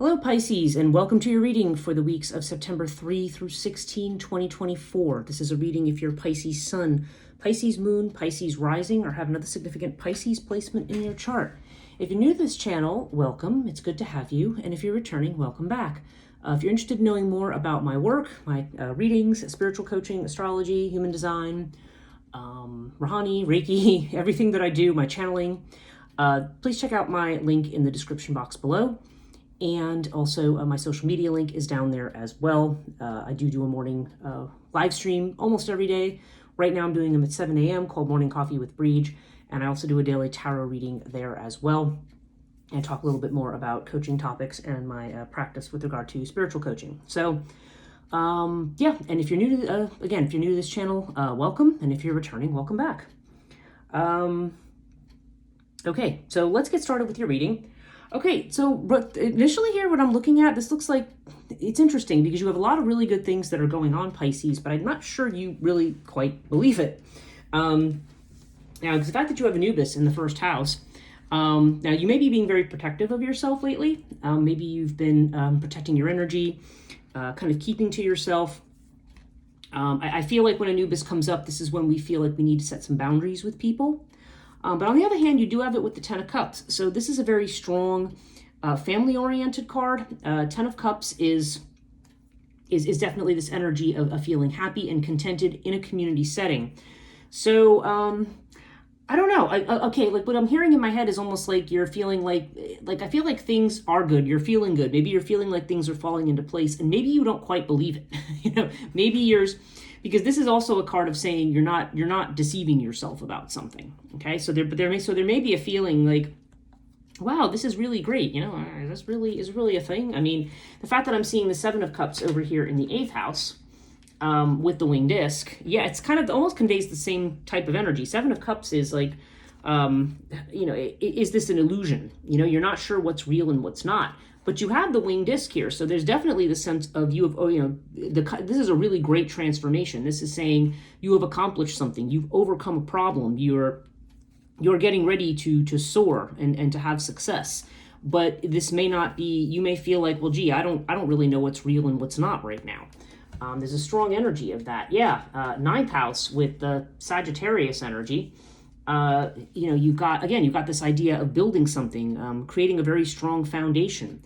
Hello, Pisces, and welcome to your reading for the weeks of September 3 through 16, 2024. This is a reading if you're Pisces Sun, Pisces Moon, Pisces Rising, or have another significant Pisces placement in your chart. If you're new to this channel, welcome. It's good to have you. And if you're returning, welcome back. If you're interested in knowing more about my work, my readings, spiritual coaching, astrology, human design, Rahani, Reiki, everything that I do, my channeling, please check out my link in the description box below. And also my social media link is down there as well. I do a morning live stream almost every day. Right now I'm doing them at 7 a.m. called Morning Coffee with Breege. And I also do a daily tarot reading there as well. And talk a little bit more about coaching topics and my practice with regard to spiritual coaching. So yeah, and if you're new to, again, if you're new to this channel, welcome. And if you're returning, welcome back. Okay, so let's get started with your reading. Okay, so but initially here, what I'm looking at, this looks like it's interesting because you have a lot of really good things that are going on, Pisces, but I'm not sure you really quite believe it. Now, the fact that you have Anubis in the first house, now you may be being very protective of yourself lately. Maybe you've been protecting your energy, kind of keeping to yourself. I feel like when Anubis comes up, this is when we feel like we need to set some boundaries with people. But on the other hand, you do have it with the Ten of Cups. So this is a very strong family-oriented card. Ten of Cups is definitely this energy of feeling happy and contented in a community setting. So I don't know. Okay, like what I'm hearing in my head is almost like you're feeling like I feel like things are good. You're feeling good. Maybe you're feeling like things are falling into place, and maybe you don't quite believe it. Maybe because this is also a card of saying you're not deceiving yourself about something. Okay, so there may be a feeling like, wow, this is really great. This really is a thing. I mean, the fact that I'm seeing the Seven of Cups over here in the 8th house with the winged disc, yeah, it's kind of almost conveys the same type of energy. Seven of Cups is like, is this an illusion? You're not sure what's real and what's not. But you have the winged disc here, so there's definitely the sense of this is a really great transformation. This is saying you have accomplished something, you've overcome a problem, you're getting ready to soar and to have success. But this may not be. You may feel like, well, gee, I don't really know what's real and what's not right now. There's a strong energy of that. Yeah, 9th house with the Sagittarius energy. You've got this idea of building something, creating a very strong foundation.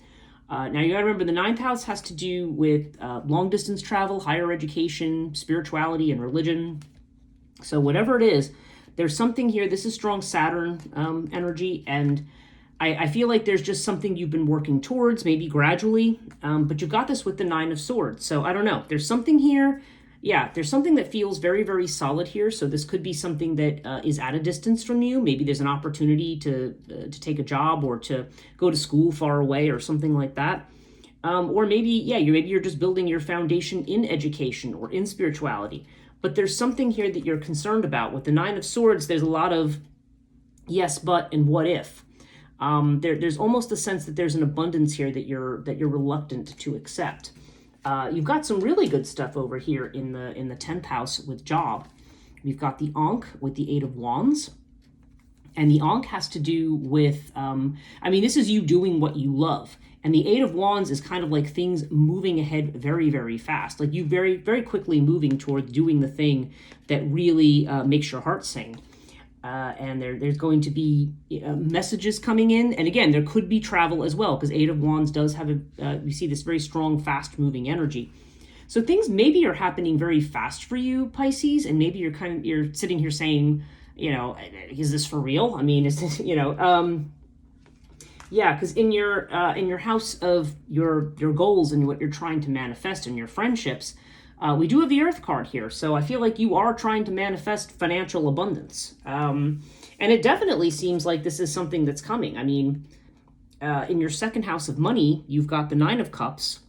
Now you gotta remember the 9th house has to do with long distance travel, higher education, spirituality, and religion. So whatever it is, there's something here. This is strong Saturn energy, and I feel like there's just something you've been working towards, maybe gradually, but you've got this with the 9 of Swords. So I don't know. There's something here. Yeah, there's something that feels very, very solid here. So this could be something that is at a distance from you. Maybe there's an opportunity to take a job or to go to school far away or something like that. Or maybe you're just building your foundation in education or in spirituality. But there's something here that you're concerned about. With the 9 of Swords, there's a lot of yes, but, and what if. There's almost a sense that there's an abundance here that you're reluctant to accept. You've got some really good stuff over here in the 10th house with job. We've got the Ankh with the 8 of Wands. And the Ankh has to do with, this is you doing what you love. And the 8 of Wands is kind of like things moving ahead very, very fast. Like you very, very quickly moving toward doing the thing that really makes your heart sing. And there's going to be messages coming in. And again, there could be travel as well, because 8 of Wands does have you see this very strong, fast-moving energy. So things maybe are happening very fast for you, Pisces, and maybe you're sitting here saying, is this for real? I mean, is this, yeah, because in your house of your goals and what you're trying to manifest in your friendships, we do have the Earth card here, so I feel like you are trying to manifest financial abundance. And it definitely seems like this is something that's coming. I mean, in your 2nd house of money, you've got the 9 of Cups,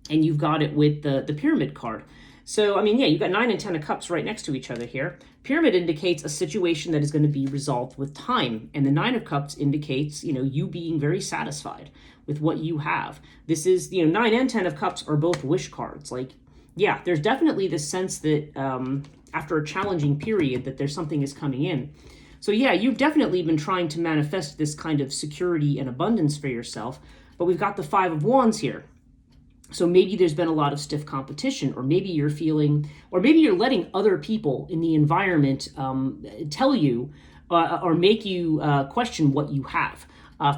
and you've got it with the Pyramid card. So, you've got 9 and 10 of Cups right next to each other here. Pyramid indicates a situation that is going to be resolved with time, and the 9 of Cups indicates, you being very satisfied with what you have. This is, 9 and 10 of Cups are both wish cards, like, yeah, there's definitely this sense that after a challenging period that there's something is coming in. So yeah, you've definitely been trying to manifest this kind of security and abundance for yourself. But we've got the Five of Wands here. So maybe there's been a lot of stiff competition, or maybe you're feeling, or maybe you're letting other people in the environment tell you or make you question what you have.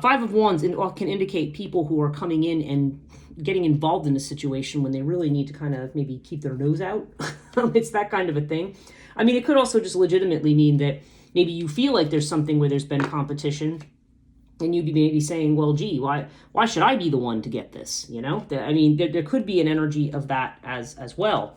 Five of Wands can indicate people who are coming in and getting involved in a situation when they really need to kind of maybe keep their nose out. It's that kind of a thing. I mean, it could also just legitimately mean that maybe you feel like there's something where there's been competition, and you'd be maybe saying, well, gee, why should I be the one to get this? You know, I mean, there could be an energy of that as well.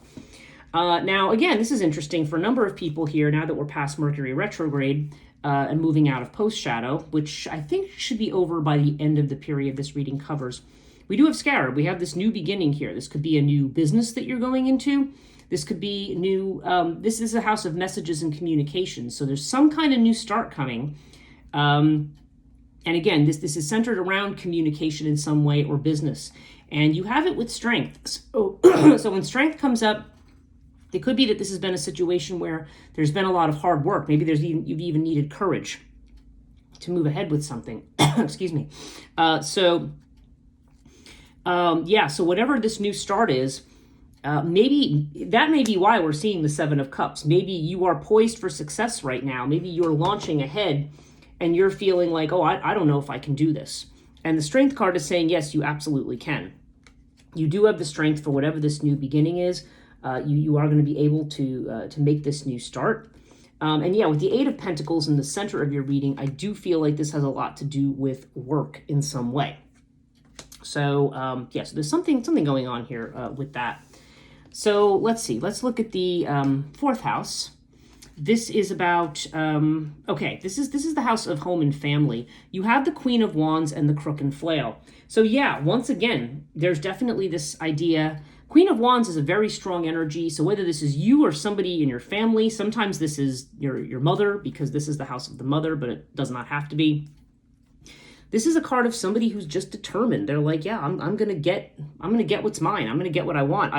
Now, again, this is interesting for a number of people here, now that we're past Mercury retrograde and moving out of post-shadow, which I think should be over by the end of the period this reading covers. We do have Scarab. We have this new beginning here. This could be a new business that you're going into. This could be new, this is a house of messages and communication. So there's some kind of new start coming. And again, this is centered around communication in some way or business. And you have it with Strength. So when Strength comes up, it could be that this has been a situation where there's been a lot of hard work. Maybe you've even needed courage to move ahead with something. Excuse me. So whatever this new start is, maybe that may be why we're seeing the Seven of Cups. Maybe you are poised for success right now. Maybe you're launching ahead and you're feeling like, oh, I don't know if I can do this. And the Strength card is saying, yes, you absolutely can. You do have the strength for whatever this new beginning is. You are going to be able to make this new start. And yeah, with the Eight of Pentacles in the center of your reading, I do feel like this has a lot to do with work in some way. So so there's something going on here with that. So let's see. Let's look at the fourth house. This is about, this is the house of home and family. You have the Queen of Wands and the Crook and Flail. So yeah, once again, there's definitely this idea. Queen of Wands is a very strong energy. So whether this is you or somebody in your family, sometimes this is your mother, because this is the house of the mother, but it does not have to be. This is a card of somebody who's just determined. They're like, yeah, I'm gonna get what's mine. I'm gonna get what I want.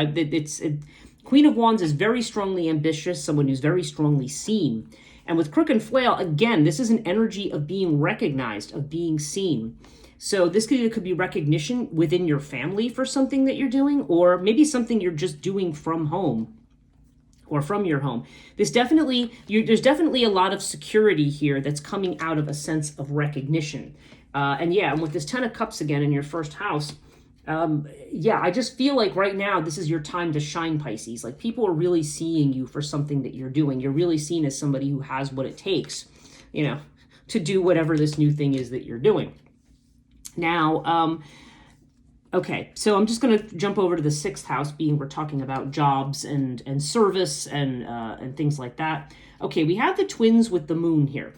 Queen of Wands is very strongly ambitious, someone who's very strongly seen. And with Crook and Flail, again, this is an energy of being recognized, of being seen. So this could be recognition within your family for something that you're doing, or maybe something you're just doing from home or from your home. There's definitely a lot of security here that's coming out of a sense of recognition. And with this Ten of Cups again in your first house, I just feel like right now this is your time to shine, Pisces. Like, people are really seeing you for something that you're doing. You're really seen as somebody who has what it takes, to do whatever this new thing is that you're doing. Now, so I'm just going to jump over to the sixth house, we're talking about jobs and service and things like that. Okay, we have the twins with the moon here.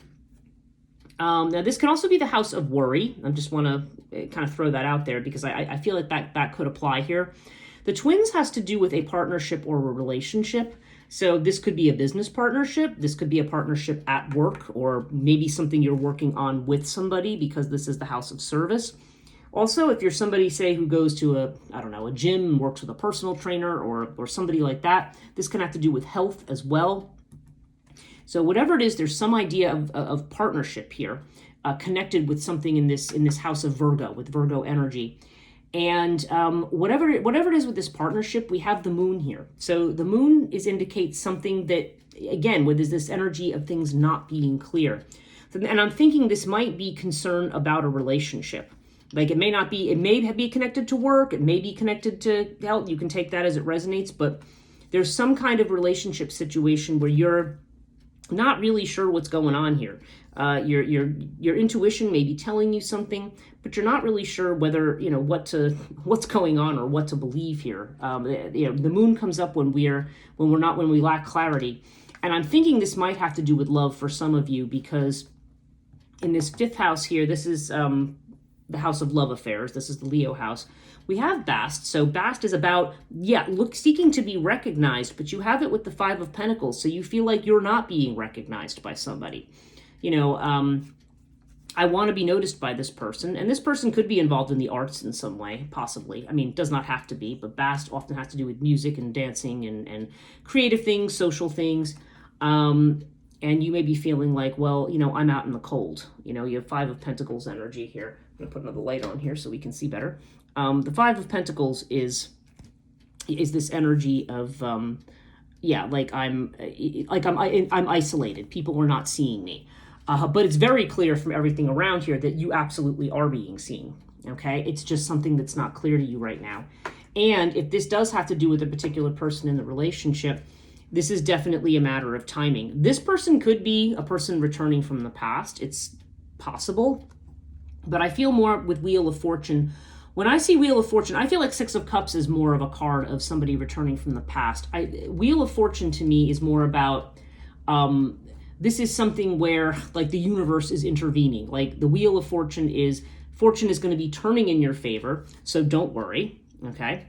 Now, this can also be the house of worry. I just want to kind of throw that out there because I feel like that could apply here. The twins has to do with a partnership or a relationship. So this could be a business partnership. This could be a partnership at work, or maybe something you're working on with somebody, because this is the house of service. Also, if you're somebody, say, who goes to a gym and works with a personal trainer or somebody like that, this can have to do with health as well. So whatever it is, there's some idea of partnership here, connected with something in this house of Virgo, with Virgo energy. And whatever it is with this partnership, we have the moon here. So the moon indicates something that, again, with this energy of things not being clear. And I'm thinking this might be concern about a relationship. Like, it may be connected to work, it may be connected to health. You can take that as it resonates, but there's some kind of relationship situation where you're not really sure what's going on here. Your intuition may be telling you something, but you're not really sure whether what's going on or what to believe here. The moon comes up when we lack clarity, and I'm thinking this might have to do with love for some of you, because in this fifth house here, this is the house of love affairs. This is the Leo house. We have Bast. So Bast is about, seeking to be recognized, but you have it with the Five of Pentacles. So you feel like you're not being recognized by somebody. I want to be noticed by this person. And this person could be involved in the arts in some way, possibly. I mean, it does not have to be, but Bast often has to do with music and dancing and creative things, social things. And you may be feeling like, well, I'm out in the cold. You have Five of Pentacles energy here. going to put another light on here so we can see better. The Five of Pentacles is this energy of I'm isolated. People are not seeing me. But it's very clear from everything around here that you absolutely are being seen. Okay, it's just something that's not clear to you right now. And if this does have to do with a particular person in the relationship, this is definitely a matter of timing. This person could be a person returning from the past. It's possible. But I feel more with Wheel of Fortune. When I see Wheel of Fortune, I feel like Six of Cups is more of a card of somebody returning from the past. Wheel of Fortune to me is more about, this is something where like the universe is intervening. Like the Wheel of Fortune is going to be turning in your favor. So don't worry, okay?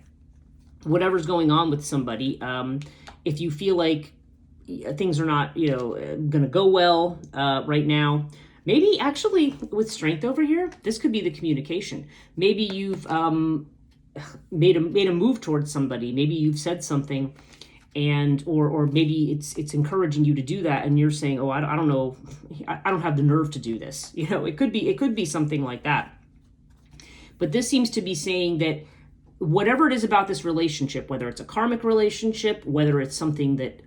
Whatever's going on with somebody, if you feel like things are not, going to go well right now, maybe actually with Strength over here, this could be the communication. Maybe you've made a move towards somebody. Maybe you've said something, and or maybe it's encouraging you to do that, and you're saying, "Oh, I don't know, I don't have the nerve to do this." It could be something like that. But this seems to be saying that whatever it is about this relationship, whether it's a karmic relationship, whether it's something that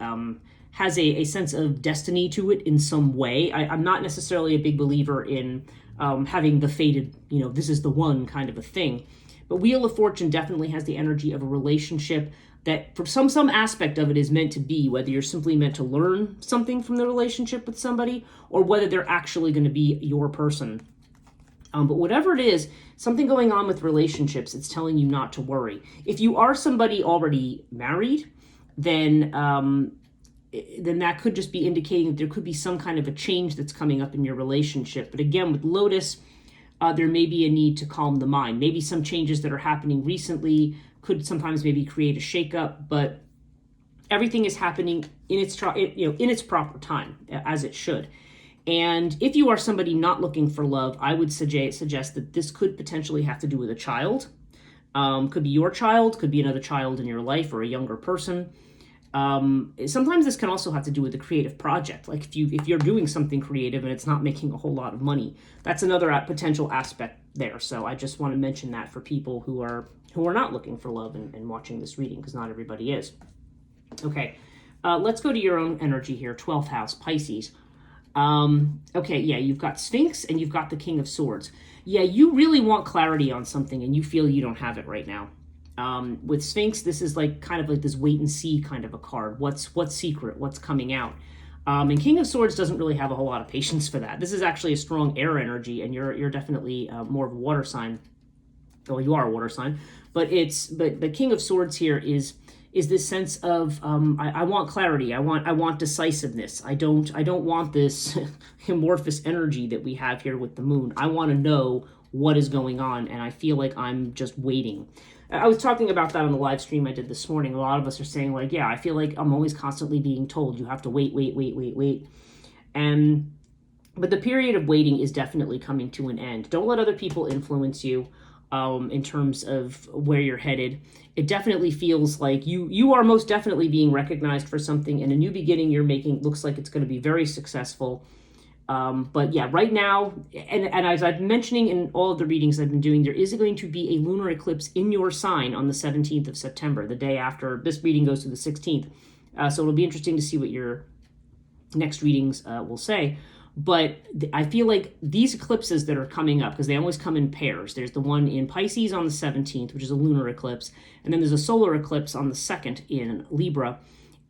has a sense of destiny to it in some way. I'm not necessarily a big believer in having the fated, this is the one kind of a thing. But Wheel of Fortune definitely has the energy of a relationship that for some aspect of it is meant to be, whether you're simply meant to learn something from the relationship with somebody or whether they're actually going to be your person. But whatever it is, something going on with relationships, it's telling you not to worry. If you are somebody already married, then that could just be indicating that there could be some kind of a change that's coming up in your relationship. But again, with Lotus, there may be a need to calm the mind. Maybe some changes that are happening recently could sometimes maybe create a shakeup, but everything is happening in its proper time, as it should. And if you are somebody not looking for love, I would suggest that this could potentially have to do with a child. Could be your child, could be another child in your life or a younger person. Sometimes this can also have to do with a creative project. Like if you're doing something creative and it's not making a whole lot of money, that's another potential aspect there. So I just want to mention that for people who are not looking for love and watching this reading, because not everybody is. Okay, let's go to your own energy here. 12th house, Pisces. Okay, yeah, you've got Sphinx and you've got the King of Swords. Yeah, you really want clarity on something and you feel you don't have it right now. With Sphinx, this is kind of like this wait and see kind of a card. What's secret? What's coming out? And King of Swords doesn't really have a whole lot of patience for that. This is actually a strong air energy, and you're definitely more of a water sign. Well, you are a water sign, but the King of Swords here is this sense of I want clarity. I want decisiveness. I don't want this amorphous energy that we have here with the moon. I want to know what is going on, and I feel like I'm just waiting. I was talking about that on the live stream I did this morning. A lot of us are saying I feel like I'm always constantly being told you have to wait. But the period of waiting is definitely coming to an end. Don't let other people influence you in terms of where you're headed. It definitely feels like you are most definitely being recognized for something, and a new beginning you're making looks like it's going to be very successful. But yeah, right now, and as I've been mentioning in all of the readings I've been doing, there is going to be a lunar eclipse in your sign on the 17th of September, the day after this reading goes to the 16th. So it'll be interesting to see what your next readings will say. But I feel like these eclipses that are coming up, because they always come in pairs. There's the one in Pisces on the 17th, which is a lunar eclipse. And then there's a solar eclipse on the 2nd in Libra.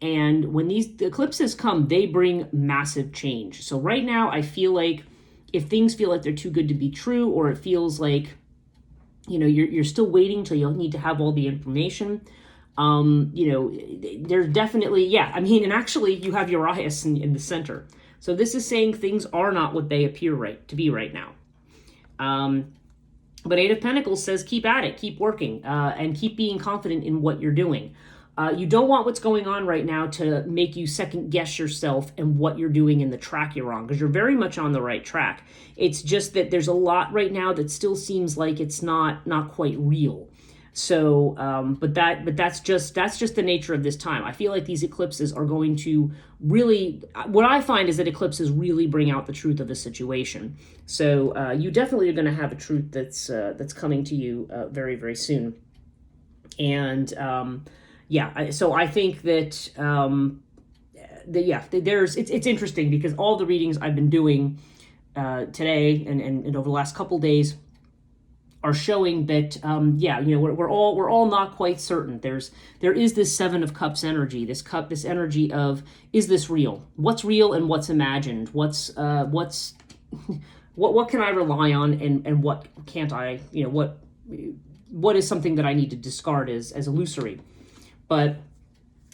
And when the eclipses come, they bring massive change. So right now, I feel like if things feel like they're too good to be true, or it feels like, you're still waiting till you'll need to have all the information, there's definitely, and actually you have Urias in the center. So this is saying things are not what they appear to be right now. But Eight of Pentacles says keep at it, keep working, and keep being confident in what you're doing. You don't want what's going on right now to make you second guess yourself and what you're doing in the track you're on, because you're very much on the right track. It's just that there's a lot right now that still seems like it's not quite real. So, but that's just the nature of this time. I feel like these eclipses are going to really. What I find is that eclipses really bring out the truth of the situation. So you definitely are going to have a truth that's coming to you very, very soon. And yeah, so I think that it's interesting because all the readings I've been doing today and over the last couple days are showing that we're all not quite certain. There is this Seven of Cups energy, this energy of, is this real? What's real and what's imagined? What can I rely on and what can't I, what is something that I need to discard as illusory? But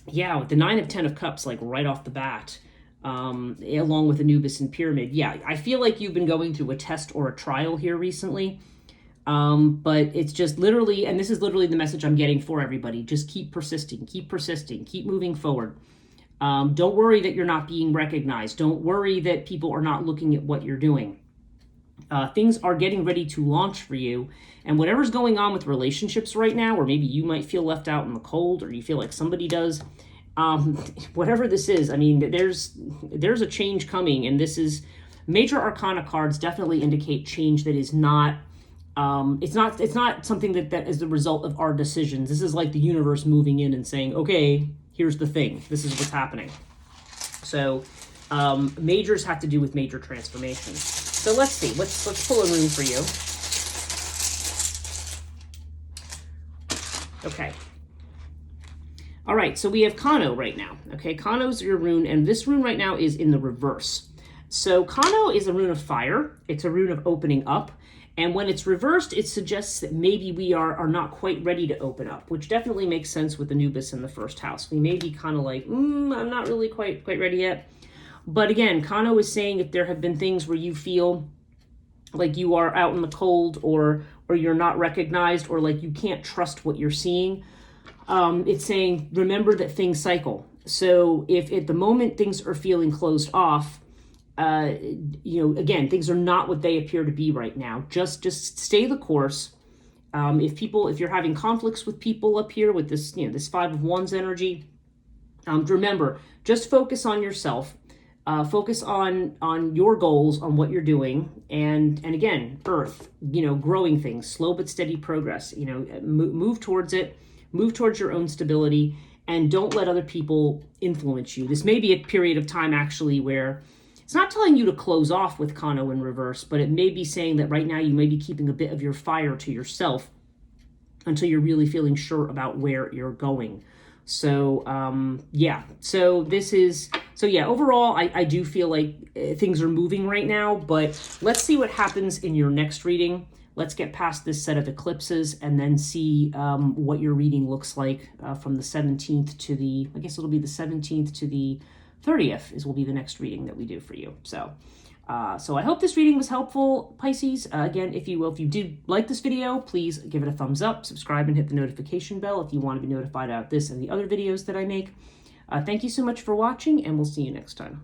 yeah, with the 9 of 10 of Cups, like right off the bat, along with Anubis and Pyramid, yeah, I feel like you've been going through a test or a trial here recently. But it's just literally, and this is literally the message I'm getting for everybody, just keep persisting, keep moving forward. Don't worry that you're not being recognized. Don't worry that people are not looking at what you're doing. Things are getting ready to launch for you, and whatever's going on with relationships right now, or maybe you might feel left out in the cold, or you feel like somebody does, whatever this is, I mean, there's a change coming, and this is, major arcana cards definitely indicate change that is not, it's not something that is the result of our decisions. This is like the universe moving in and saying, okay, here's the thing, this is what's happening. So majors have to do with major transformations. So let's see, let's pull a rune for you. Okay. All right, so we have Kano right now. Okay, Kano's your rune, and this rune right now is in the reverse. So Kano is a rune of fire. It's a rune of opening up. And when it's reversed, it suggests that maybe we are not quite ready to open up, which definitely makes sense with Anubis in the first house. We may be kind of like, I'm not really quite ready yet. But again, Kano is saying if there have been things where you feel like you are out in the cold, or you're not recognized, or like you can't trust what you're seeing, it's saying, remember that things cycle. So if at the moment things are feeling closed off, again, things are not what they appear to be right now. Just stay the course. If you're having conflicts with people up here with this, this Five of Wands energy, remember, just focus on yourself. Focus on your goals, on what you're doing, and again, Earth, growing things, slow but steady progress. Move towards it, move towards your own stability, and don't let other people influence you. This may be a period of time actually where it's not telling you to close off with Kano in reverse, but it may be saying that right now you may be keeping a bit of your fire to yourself until you're really feeling sure about where you're going. So overall, I do feel like things are moving right now, but let's see what happens in your next reading. Let's get past this set of eclipses and then see what your reading looks like from the 17th to the, I guess it'll be the 17th to the 30th will be the next reading that we do for you. So I hope this reading was helpful, Pisces. Again, if you did like this video, please give it a thumbs up, subscribe, and hit the notification bell if you want to be notified about this and the other videos that I make. Thank you so much for watching, and we'll see you next time.